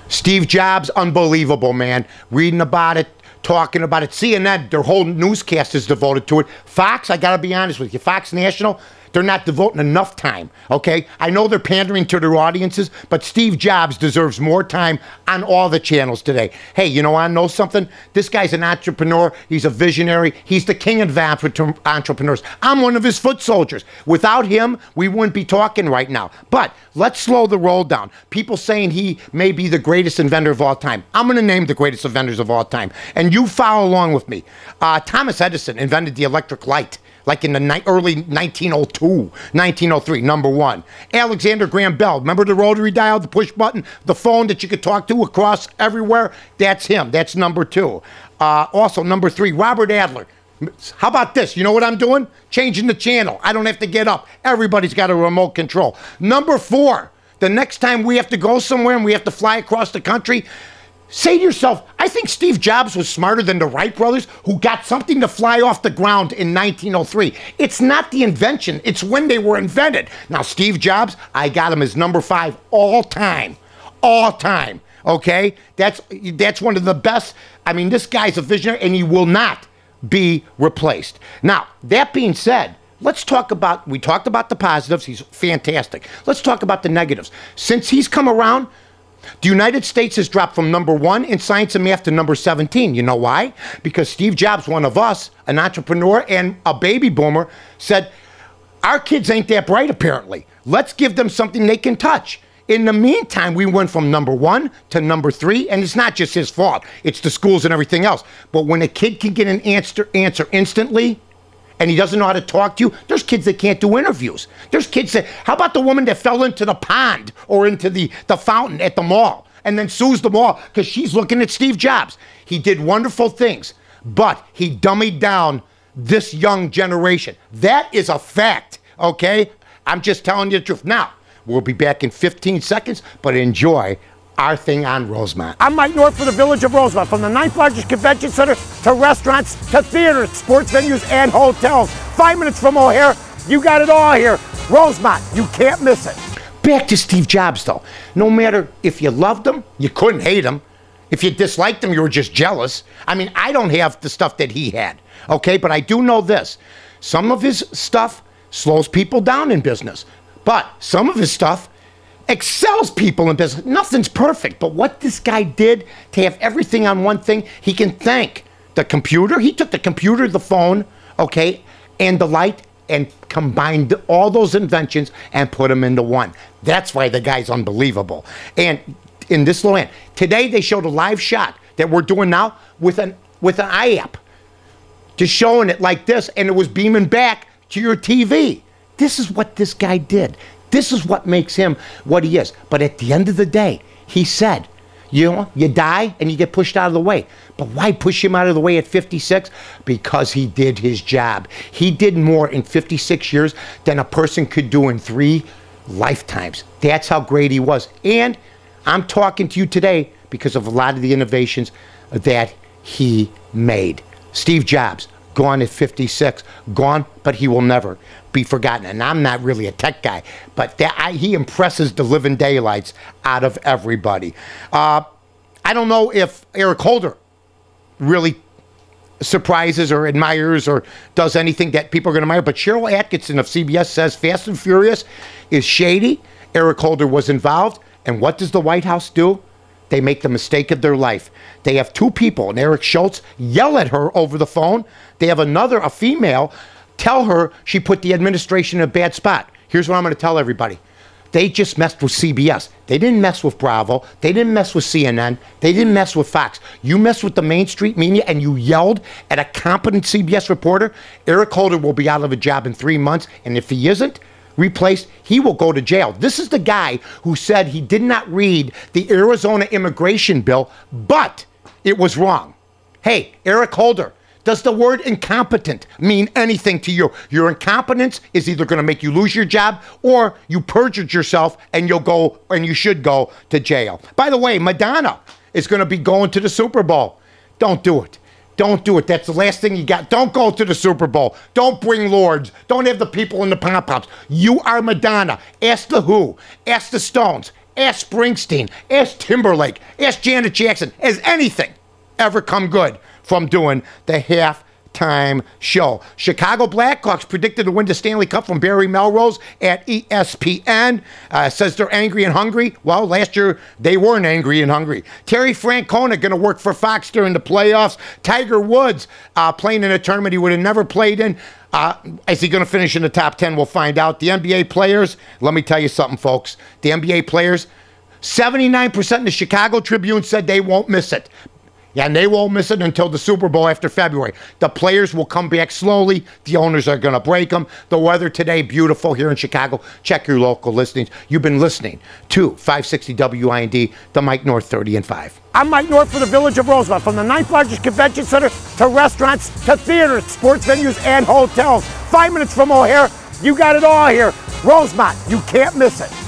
Steve Jobs, unbelievable, man. Reading about it, talking about it. CNN, their whole newscast is devoted to it. Fox, I got to be honest with you, Fox National, they're not devoting enough time, okay? I know they're pandering to their audiences, but Steve Jobs deserves more time on all the channels today. Hey, you know, I know something? This guy's an entrepreneur. He's a visionary. He's the king of entrepreneurs. I'm one of his foot soldiers. Without him, we wouldn't be talking right now. But let's slow the roll down. People saying he may be the greatest inventor of all time. I'm going to name the greatest inventors of all time, and you follow along with me. Thomas Edison invented the electric light, like in the early 1902, 1903, number one. Alexander Graham Bell, remember the rotary dial, the push button, the phone that you could talk to across everywhere? That's him. That's number two. Also, number three, Robert Adler. How about this? You know what I'm doing? Changing the channel. I don't have to get up. Everybody's got a remote control. Number four, the next time we have to go somewhere and we have to fly across the country, say to yourself, I think Steve Jobs was smarter than the Wright brothers who got something to fly off the ground in 1903. It's not the invention, it's when they were invented. Now, Steve Jobs, I got him as number 5 all time. All time, okay? That's one of the best. I mean, this guy's a visionary and he will not be replaced. Now, that being said, let's talk about, we talked about the positives. He's fantastic. Let's talk about the negatives. Since he's come around, the United States has dropped from number 1 in science and math to number 17. You know why? Because Steve Jobs, one of us, an entrepreneur and a baby boomer, said, our kids ain't that bright apparently. Let's give them something they can touch. In the meantime, we went from number 1 to number 3, and it's not just his fault. It's the schools and everything else. But when a kid can get an answer instantly, and he doesn't know how to talk to you, there's kids that can't do interviews. There's kids that, how about the woman that fell into the pond or into the fountain at the mall and then sues the mall because she's looking at Steve Jobs? He did wonderful things, but he dummied down this young generation. That is a fact, okay? I'm just telling you the truth. Now, we'll be back in 15 seconds, but enjoy our thing on Rosemont. I'm Mike North for the Village of Rosemont. From the 9th largest convention center to restaurants to theaters, sports venues, and hotels. 5 minutes from O'Hare, you got it all here. Rosemont, you can't miss it. Back to Steve Jobs, though. No matter if you loved him, you couldn't hate him. If you disliked him, you were just jealous. I mean, I don't have the stuff that he had, okay? But I do know this. Some of his stuff slows people down in business. But some of his stuff excels people in business. Nothing's perfect, but what this guy did to have everything on one thing, he can thank the computer. He took the computer, the phone, okay, and the light and combined all those inventions and put them into one. That's why the guy's unbelievable. And in this little hand, today they showed a live shot that we're doing now with an iApp, just showing it like this, and it was beaming back to your TV. This is what this guy did. This is what makes him what he is. But at the end of the day, he said, you know, you die and you get pushed out of the way. But why push him out of the way at 56? Because he did his job. He did more in 56 years than a person could do in 3 lifetimes. That's how great he was. And I'm talking to you today because of a lot of the innovations that he made. Steve Jobs, gone at 56, gone, but he will never be forgotten. And I'm not really a tech guy, but he impresses the living daylights out of everybody. I don't know if Eric Holder really surprises or admires or does anything that people are going to admire, but Cheryl Atkinson of CBS says Fast and Furious is shady. Eric Holder was involved. And what does the White House do? They make the mistake of their life. They have 2 people, and Eric Schultz, yell at her over the phone. They have another, a female, tell her she put the administration in a bad spot. Here's what I'm going to tell everybody. They just messed with CBS. They didn't mess with Bravo. They didn't mess with CNN. They didn't mess with Fox. You messed with the Main Street media and you yelled at a competent CBS reporter. Eric Holder will be out of a job in 3 months, and if he isn't replaced, he will go to jail. This is the guy who said he did not read the Arizona immigration bill, but it was wrong. Hey, Eric Holder, does the word incompetent mean anything to you? Your incompetence is either going to make you lose your job or you perjured yourself and you'll go, and you should go to jail. By the way, Madonna is going to be going to the Super Bowl. Don't do it. Don't do it. That's the last thing you got. Don't go to the Super Bowl. Don't bring lords. Don't have the people in the pom-poms. You are Madonna. Ask the Who. Ask the Stones. ask Springsteen, ask Timberlake, ask Janet Jackson. Has anything ever come good from doing the halftime show? Chicago Blackhawks predicted to win the Stanley Cup from Barry Melrose at ESPN. Says they're angry and hungry. Well, last year they weren't angry and hungry. Terry Francona going to work for Fox during the playoffs. Tiger Woods playing in a tournament he would have never played in. Is he going to finish in the top 10? We'll find out. The NBA players, let me tell you something, folks. The NBA players, 79% of the Chicago Tribune said they won't miss it. Yeah, and they won't miss it until the Super Bowl after February. The players will come back slowly. The owners are going to break them. The weather today, beautiful here in Chicago. Check your local listings. You've been listening to 560 WIND, the Mike North 30 and 5. I'm Mike North for the Village of Rosemont. From the 9th largest convention center to restaurants to theaters, sports venues, and hotels. 5 minutes from O'Hare, you got it all here. Rosemont, you can't miss it.